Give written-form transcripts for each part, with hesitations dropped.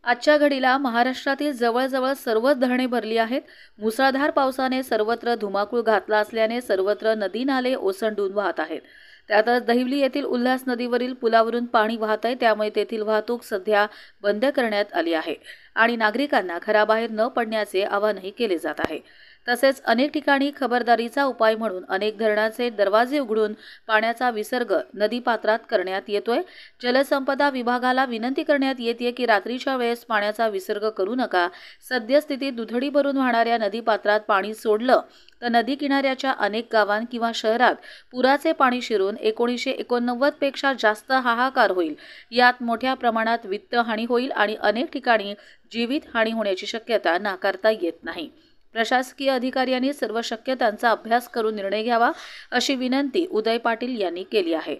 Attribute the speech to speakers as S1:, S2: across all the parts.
S1: आजच्या घडीला महाराष्ट्रातील जवळजवळ सर्वच धरणे भरली आहेत। मुसळधार पावसाने सर्वत्र धुमाकूळ घातला असल्याने सर्वत्र नदी नाले ओसंडून वाहत आहेत। त्यातच दहिवली येथील उल्हास नदीवरील पुलावरून पाणी वाहत आहे, त्यामुळे तेथील वाहतूक सध्या बंद करण्यात आली आहे आणि नागरिकांना घराबाहेर न पडण्याचे आवाहनही केले जात आहे। तसेच अनेक ठिकाणी खबरदारीचा उपाय म्हणून अनेक धरणांचे दरवाजे उघडून पाण्याचा विसर्ग नदीपात्रात करण्यात येतोय। जलसंपदा विभागाला विनंती करण्यात येते की रात्रीच्या वेळेस पाण्याचा विसर्ग करू नका। सद्यस्थितीत दुथडी भरून वाहणाऱ्या नदीपात्रात पाणी सोडलं तर नदी किनाऱ्याच्या अनेक गावांत किंवा शहरात पुराचे पाणी शिरून 1989 पेक्षा जास्त हाहाकार होईल। यात मोठ्या प्रमाणात वित्त हानी होईल आणि अनेक ठिकाणी जीवित हानी होण्याची शक्यता नाकारता येत नाही। प्रशासकीय अधिकाऱ्यांनी सर्व शक्यतांचा अभ्यास करून निर्णय घ्यावा अशी विनंती उदय पाटील यांनी केली आहे।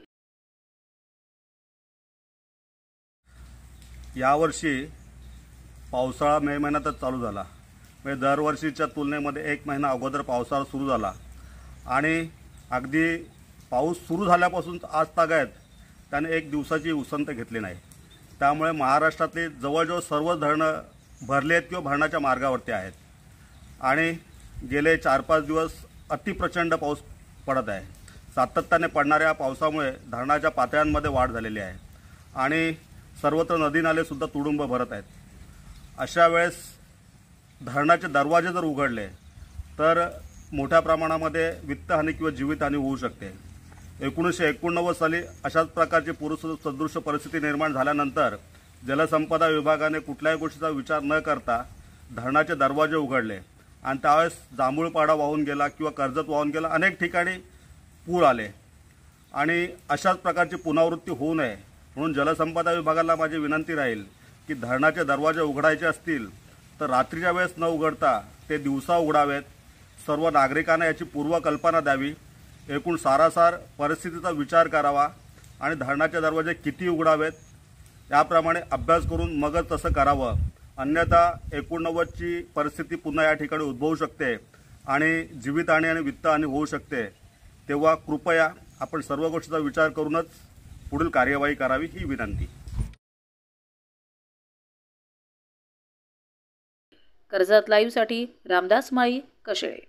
S2: यावर्षी पावसाळा मे महिन्यातच चालू झाला, म्हणजे दरवर्षीच्या तुलनेमध्ये एक महिना अगोदर पावसाळा सुरू झाला आणि अगदी पाऊस सुरू झाल्यापासून आज तागायत त्याने एक दिवसाची उसंत घेतली नाही। त्यामुळे महाराष्ट्रातली जवळजवळ सर्व धरणं भरली आहेत किंवा भरण्याच्या मार्गावरती आहेत आणि गेले 4-5 दिवस अतिप्रचंड पाऊस पडत आहे। सातत्याने पडणाऱ्या पावसामुळे धरणाच्या पातळ्यांमध्ये वाढ झालेली आहे आणि सर्वत्र नदी नाले सुद्धा तुडुंब भरत आहेत। अशा वेळेस धरणाचे दरवाजे जर उघडले तर मोठ्या प्रमाणामध्ये वित्तहानी किंवा जीवितहानी होऊ शकते। 1989 साली अशाच प्रकारची पूरसदृश परिस्थिती निर्माण झाल्यानंतर जलसंपदा विभागाने कुठल्याही गोष्टीचा विचार न करता धरणाचे दरवाजे उघडले आणि त्यावेळेस जांभूळपाडा वाहून गेला किंवा कर्जत वाहून गेला, अनेक ठिकाणी पूर आले आणि अशाच प्रकारची पुनरावृत्ती होऊ नये म्हणून जलसंपदा विभागाला माझी विनंती राहील की धरणाचे दरवाजे उघडायचे असतील तर रात्रीच्या वेळेस न उघडता ते दिवसा उघडावेत। सर्व नागरिकांना याची पूर्वकल्पना द्यावी, एकूण सारासार परिस्थितीचा विचार करावा आणि धरणाचे दरवाजे किती उघडावेत याप्रमाणे अभ्यास करून मगच तसं करावं। अन्यथा 89ची परिस्थिती पुन्हा या ठिकाणी उद्भवू शकते आणि जीवितहानी आणि वित्तहानी होऊ शकते। तेव्हा कृपया आपण सर्व गोष्टीचा विचार करूनच पुढील कार्यवाही करावी ही विनंती।
S1: कर्जत लाईव्हसाठी रामदास माळी, कशेळे।